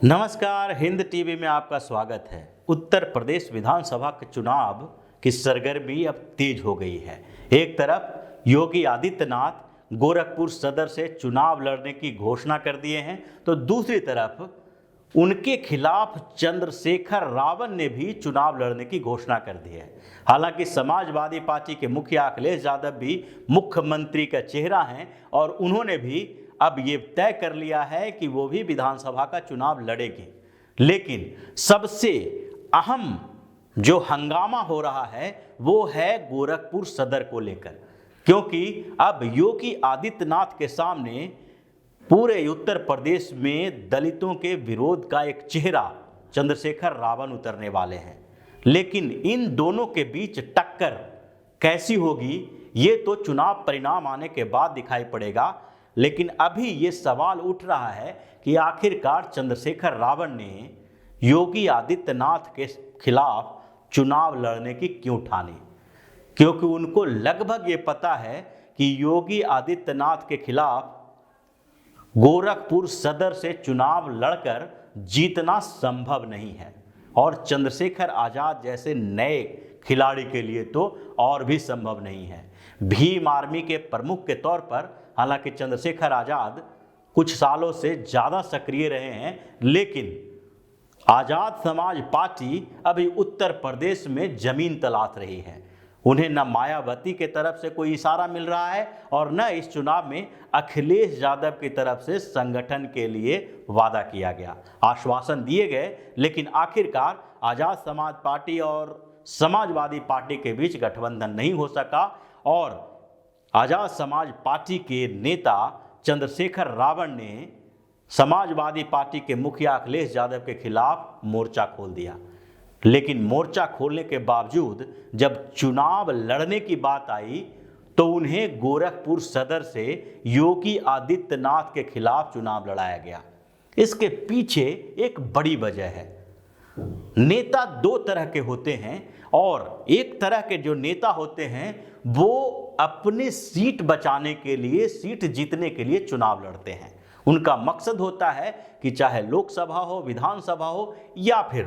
नमस्कार, हिंद टीवी में आपका स्वागत है। उत्तर प्रदेश विधानसभा के चुनाव की सरगर्मी अब तेज हो गई है। एक तरफ योगी आदित्यनाथ गोरखपुर सदर से चुनाव लड़ने की घोषणा कर दिए हैं, तो दूसरी तरफ उनके खिलाफ चंद्रशेखर रावण ने भी चुनाव लड़ने की घोषणा कर दी है। हालांकि समाजवादी पार्टी के मुखिया अखिलेश यादव भी मुख्यमंत्री का चेहरा हैं और उन्होंने भी अब ये तय कर लिया है कि वो भी विधानसभा का चुनाव लड़ेगी। लेकिन सबसे अहम जो हंगामा हो रहा है वो है गोरखपुर सदर को लेकर, क्योंकि अब योगी आदित्यनाथ के सामने पूरे उत्तर प्रदेश में दलितों के विरोध का एक चेहरा चंद्रशेखर रावण उतरने वाले हैं। लेकिन इन दोनों के बीच टक्कर कैसी होगी ये तो चुनाव परिणाम आने के बाद दिखाई पड़ेगा। लेकिन अभी ये सवाल उठ रहा है कि आखिरकार चंद्रशेखर रावण ने योगी आदित्यनाथ के खिलाफ चुनाव लड़ने की क्यों ठानी, क्योंकि उनको लगभग ये पता है कि योगी आदित्यनाथ के खिलाफ गोरखपुर सदर से चुनाव लड़कर जीतना संभव नहीं है और चंद्रशेखर आजाद जैसे नए खिलाड़ी के लिए तो और भी संभव नहीं है। भीम आर्मी के प्रमुख के तौर पर हालांकि चंद्रशेखर आजाद कुछ सालों से ज़्यादा सक्रिय रहे हैं, लेकिन आजाद समाज पार्टी अभी उत्तर प्रदेश में जमीन तलाश रही है। उन्हें न मायावती के तरफ से कोई इशारा मिल रहा है और न इस चुनाव में अखिलेश यादव की तरफ से संगठन के लिए वादा किया गया, आश्वासन दिए गए, लेकिन आखिरकार आजाद समाज पार्टी और समाजवादी पार्टी के बीच गठबंधन नहीं हो सका और आजाद समाज पार्टी के नेता चंद्रशेखर रावण ने समाजवादी पार्टी के मुखिया अखिलेश यादव के खिलाफ मोर्चा खोल दिया। लेकिन मोर्चा खोलने के बावजूद जब चुनाव लड़ने की बात आई तो उन्हें गोरखपुर सदर से योगी आदित्यनाथ के खिलाफ चुनाव लड़ाया गया। इसके पीछे एक बड़ी वजह है। नेता दो तरह के होते हैं और एक तरह के जो नेता होते हैं वो अपने सीट बचाने के लिए, सीट जीतने के लिए चुनाव लड़ते हैं। उनका मकसद होता है कि चाहे लोकसभा हो, विधानसभा हो या फिर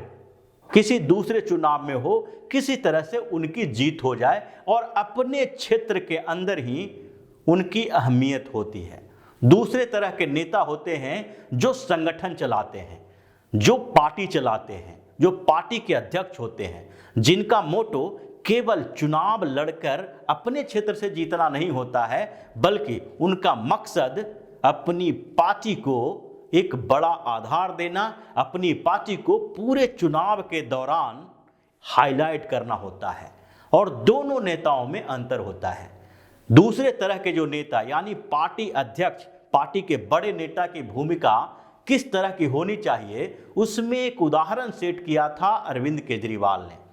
किसी दूसरे चुनाव में हो, किसी तरह से उनकी जीत हो जाए और अपने क्षेत्र के अंदर ही उनकी अहमियत होती है। दूसरे तरह के नेता होते हैं जो संगठन चलाते हैं, जो पार्टी चलाते हैं, जो पार्टी के अध्यक्ष होते हैं, जिनका मोटो केवल चुनाव लड़कर अपने क्षेत्र से जीतना नहीं होता है, बल्कि उनका मकसद अपनी पार्टी को एक बड़ा आधार देना, अपनी पार्टी को पूरे चुनाव के दौरान हाईलाइट करना होता है। और दोनों नेताओं में अंतर होता है। दूसरे तरह के जो नेता यानी पार्टी अध्यक्ष, पार्टी के बड़े नेता की भूमिका किस तरह की होनी चाहिए, उसमें एक उदाहरण सेट किया था अरविंद केजरीवाल ने।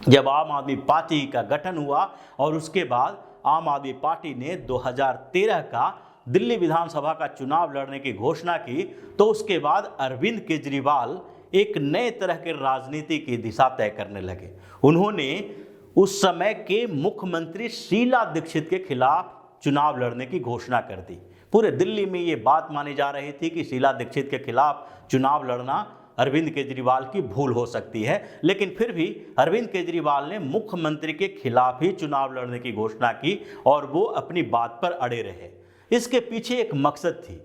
जब आम आदमी पार्टी का गठन हुआ और उसके बाद आम आदमी पार्टी ने 2013 का दिल्ली विधानसभा का चुनाव लड़ने की घोषणा की, तो उसके बाद अरविंद केजरीवाल एक नए तरह के राजनीति की दिशा तय करने लगे। उन्होंने उस समय के मुख्यमंत्री शीला दीक्षित के खिलाफ चुनाव लड़ने की घोषणा कर दी। पूरे दिल्ली में ये बात मानी जा रही थी कि शीला दीक्षित के खिलाफ चुनाव लड़ना अरविंद केजरीवाल की भूल हो सकती है, लेकिन फिर भी अरविंद केजरीवाल ने मुख्यमंत्री के खिलाफ ही चुनाव लड़ने की घोषणा की और वो अपनी बात पर अड़े रहे। इसके पीछे एक मकसद थी,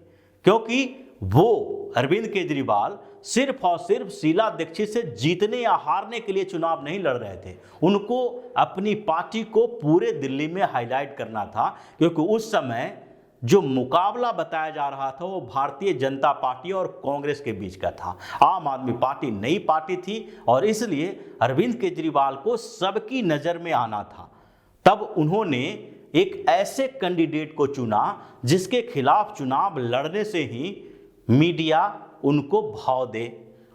क्योंकि वो अरविंद केजरीवाल सिर्फ और सिर्फ शीला दीक्षित से जीतने या हारने के लिए चुनाव नहीं लड़ रहे थे। उनको अपनी पार्टी को पूरे दिल्ली में हाईलाइट करना था, क्योंकि उस समय जो मुकाबला बताया जा रहा था वो भारतीय जनता पार्टी और कांग्रेस के बीच का था। आम आदमी पार्टी नई पार्टी थी और इसलिए अरविंद केजरीवाल को सबकी नज़र में आना था। तब उन्होंने एक ऐसे कैंडिडेट को चुना जिसके खिलाफ चुनाव लड़ने से ही मीडिया उनको भाव दे।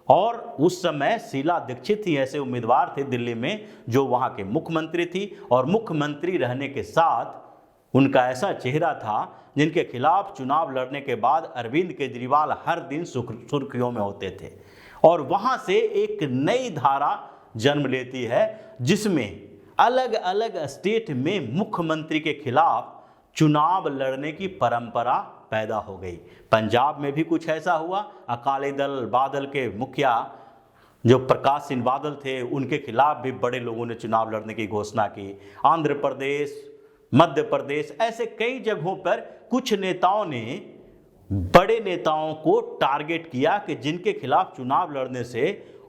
और उस समय शीला दीक्षित ही ऐसे उम्मीदवार थे दिल्ली में जो वहाँ के मुख्यमंत्री थी और मुख्यमंत्री रहने के साथ उनका ऐसा चेहरा था जिनके खिलाफ चुनाव लड़ने के बाद अरविंद केजरीवाल हर दिन सुर्खियों में होते थे। और वहाँ से एक नई धारा जन्म लेती है जिसमें अलग अलग स्टेट में मुख्यमंत्री के खिलाफ चुनाव लड़ने की परंपरा पैदा हो गई। पंजाब में भी कुछ ऐसा हुआ, अकाली दल बादल के मुखिया जो प्रकाश सिंह बादल थे उनके खिलाफ भी बड़े लोगों ने चुनाव लड़ने की घोषणा की। आंध्र प्रदेश, मध्य प्रदेश, ऐसे कई जगहों पर कुछ नेताओं ने बड़े नेताओं को टारगेट किया कि जिनके खिलाफ चुनाव लड़ने से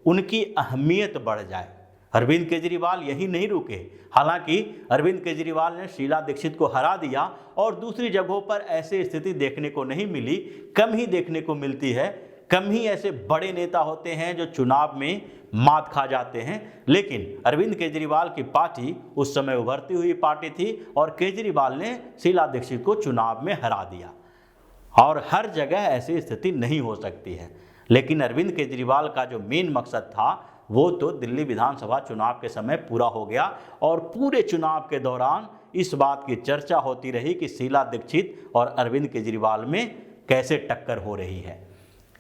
उनकी अहमियत बढ़ जाए। अरविंद केजरीवाल यही नहीं रुके। हालांकि अरविंद केजरीवाल ने शीला दीक्षित को हरा दिया और दूसरी जगहों पर ऐसी स्थिति देखने को नहीं मिली, कम ही देखने को मिलती है। कम ही ऐसे बड़े नेता होते हैं जो चुनाव में मात खा जाते हैं। लेकिन अरविंद केजरीवाल की पार्टी उस समय उभरती हुई पार्टी थी और केजरीवाल ने शीला दीक्षित को चुनाव में हरा दिया। और हर जगह ऐसी स्थिति नहीं हो सकती है। लेकिन अरविंद केजरीवाल का जो मेन मकसद था वो तो दिल्ली विधानसभा चुनाव के समय पूरा हो गया और पूरे चुनाव के दौरान इस बात की चर्चा होती रही कि शीला दीक्षित और अरविंद केजरीवाल में कैसे टक्कर हो रही है।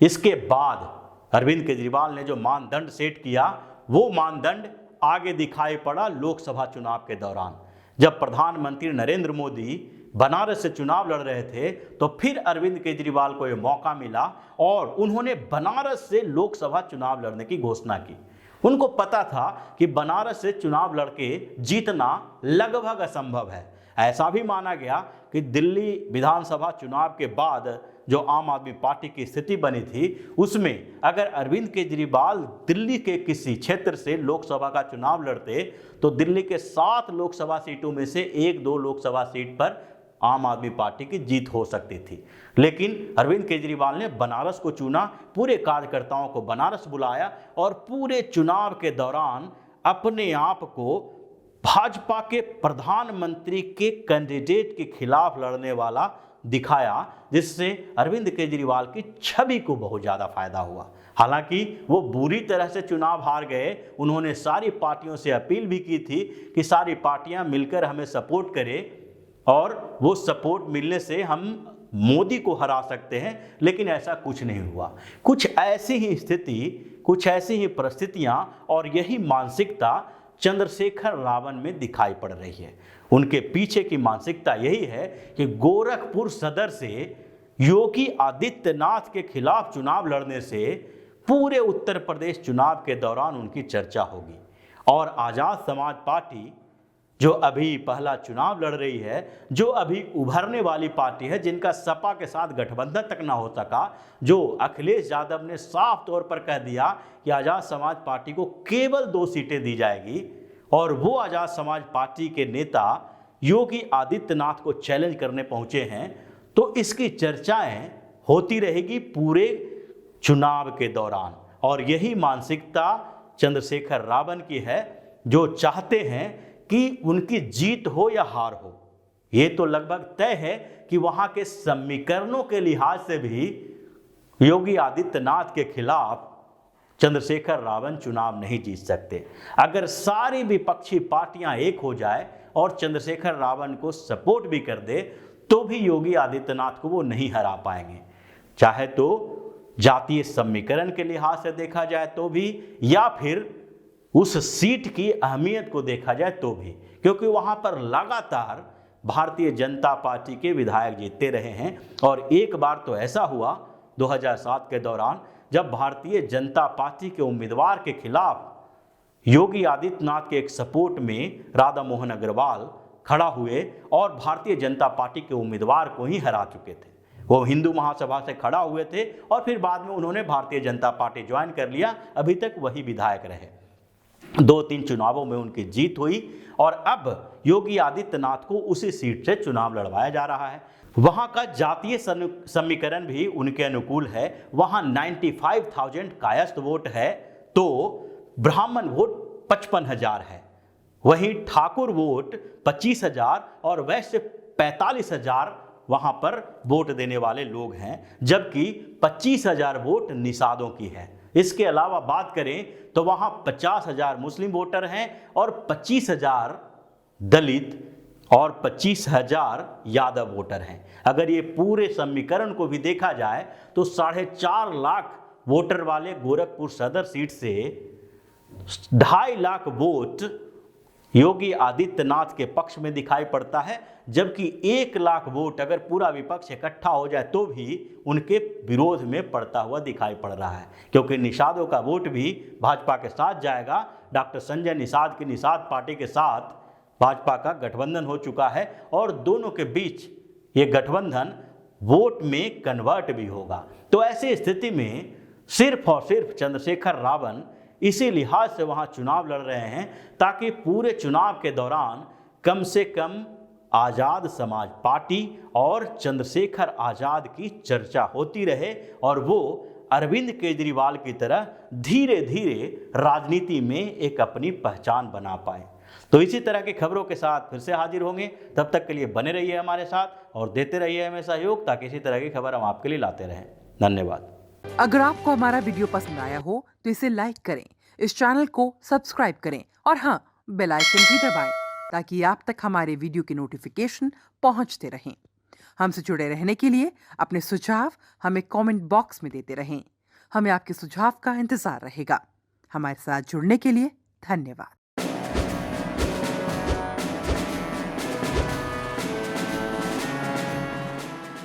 इसके बाद अरविंद केजरीवाल ने जो मानदंड सेट किया वो मानदंड आगे दिखाई पड़ा लोकसभा चुनाव के दौरान। जब प्रधानमंत्री नरेंद्र मोदी बनारस से चुनाव लड़ रहे थे तो फिर अरविंद केजरीवाल को यह मौका मिला और उन्होंने बनारस से लोकसभा चुनाव लड़ने की घोषणा की। उनको पता था कि बनारस से चुनाव लड़के जीतना लगभग असंभव है। ऐसा भी माना गया कि दिल्ली विधानसभा चुनाव के बाद जो आम आदमी पार्टी की स्थिति बनी थी उसमें अगर अरविंद केजरीवाल दिल्ली के किसी क्षेत्र से लोकसभा का चुनाव लड़ते तो दिल्ली के 7 लोकसभा सीटों में से 1-2 लोकसभा सीट पर आम आदमी पार्टी की जीत हो सकती थी। लेकिन अरविंद केजरीवाल ने बनारस को चुना, पूरे कार्यकर्ताओं को बनारस बुलाया और पूरे चुनाव के दौरान अपने आप को भाजपा के प्रधानमंत्री के कैंडिडेट के खिलाफ लड़ने वाला दिखाया, जिससे अरविंद केजरीवाल की छवि को बहुत ज़्यादा फायदा हुआ। हालांकि वो बुरी तरह से चुनाव हार गए। उन्होंने सारी पार्टियों से अपील भी की थी कि सारी पार्टियां मिलकर हमें सपोर्ट करें और वो सपोर्ट मिलने से हम मोदी को हरा सकते हैं, लेकिन ऐसा कुछ नहीं हुआ। कुछ ऐसी ही स्थिति, कुछ ऐसी ही परिस्थितियां और यही मानसिकता चंद्रशेखर रावण में दिखाई पड़ रही है। उनके पीछे की मानसिकता यही है कि गोरखपुर सदर से योगी आदित्यनाथ के खिलाफ चुनाव लड़ने से पूरे उत्तर प्रदेश चुनाव के दौरान उनकी चर्चा होगी और आज़ाद समाज पार्टी जो अभी पहला चुनाव लड़ रही है, जो अभी उभरने वाली पार्टी है, जिनका सपा के साथ गठबंधन तक ना हो सका, जो अखिलेश यादव ने साफ तौर पर कह दिया कि आज़ाद समाज पार्टी को केवल 2 सीटें दी जाएगी और वो आज़ाद समाज पार्टी के नेता योगी आदित्यनाथ को चैलेंज करने पहुंचे हैं, तो इसकी चर्चाएं होती रहेगी पूरे चुनाव के दौरान। और यही मानसिकता चंद्रशेखर रावण की है, जो चाहते हैं कि उनकी जीत हो या हार हो। ये तो लगभग तय है कि वहां के समीकरणों के लिहाज से भी योगी आदित्यनाथ के खिलाफ चंद्रशेखर रावण चुनाव नहीं जीत सकते। अगर सारी विपक्षी पार्टियां एक हो जाए और चंद्रशेखर रावण को सपोर्ट भी कर दे तो भी योगी आदित्यनाथ को वो नहीं हरा पाएंगे, चाहे तो जातीय समीकरण के लिहाज से देखा जाए तो भी या फिर उस सीट की अहमियत को देखा जाए तो भी, क्योंकि वहां पर लगातार भारतीय जनता पार्टी के विधायक जीतते रहे हैं। और एक बार तो ऐसा हुआ 2007 के दौरान जब भारतीय जनता पार्टी के उम्मीदवार के खिलाफ योगी आदित्यनाथ के एक सपोर्ट में राधा मोहन अग्रवाल खड़ा हुए और भारतीय जनता पार्टी के उम्मीदवार को ही हरा चुके थे। वो हिंदू महासभा से खड़ा हुए थे और फिर बाद में उन्होंने भारतीय जनता पार्टी ज्वाइन कर लिया। अभी तक वही विधायक रहे। 2-3 चुनावों में उनकी जीत हुई और अब योगी आदित्यनाथ को उसी सीट से चुनाव लड़वाया जा रहा है। वहां का जातीय समीकरण भी उनके अनुकूल है। वहां 95,000 कायस्थ वोट है तो ब्राह्मण वोट 55,000 है, वहीं ठाकुर वोट 25,000 और वैश्य 45,000 वहां पर वोट देने वाले लोग हैं, जबकि 25,000 वोट निषादों की है। इसके अलावा बात करें तो वहां 50,000 मुस्लिम वोटर हैं और 25,000 दलित और 25,000 यादव वोटर हैं। अगर ये पूरे समीकरण को भी देखा जाए तो 4.5 लाख वोटर वाले गोरखपुर सदर सीट से 2.5 लाख वोट योगी आदित्यनाथ के पक्ष में दिखाई पड़ता है, जबकि 1 लाख वोट अगर पूरा विपक्ष इकट्ठा हो जाए तो भी उनके विरोध में पड़ता हुआ दिखाई पड़ रहा है, क्योंकि निषादों का वोट भी भाजपा के साथ जाएगा। डॉक्टर संजय निषाद की निषाद पार्टी के साथ भाजपा का गठबंधन हो चुका है और दोनों के बीच ये गठबंधन वोट में कन्वर्ट भी होगा। तो ऐसी स्थिति में सिर्फ और सिर्फ चंद्रशेखर रावण इसी लिहाज से वहां चुनाव लड़ रहे हैं ताकि पूरे चुनाव के दौरान कम से कम आज़ाद समाज पार्टी और चंद्रशेखर आज़ाद की चर्चा होती रहे और वो अरविंद केजरीवाल की तरह धीरे धीरे राजनीति में एक अपनी पहचान बना पाए। तो इसी तरह की खबरों के साथ फिर से हाजिर होंगे। तब तक के लिए बने रहिए हमारे साथ और देते रहिए हमें सहयोग, ताकि इसी तरह की खबर हम आपके लिए लाते रहें। धन्यवाद। अगर आपको हमारा वीडियो पसंद आया हो तो इसे लाइक करें, इस चैनल को सब्सक्राइब करें और हाँ, बेल आइकन भी दबाएं ताकि आप तक हमारे वीडियो की नोटिफिकेशन पहुंचते रहें। हमसे जुड़े रहने के लिए अपने सुझाव हमें कमेंट बॉक्स में देते रहें। हमें आपके सुझाव का इंतजार रहेगा। हमारे साथ जुड़ने के लिए धन्यवाद।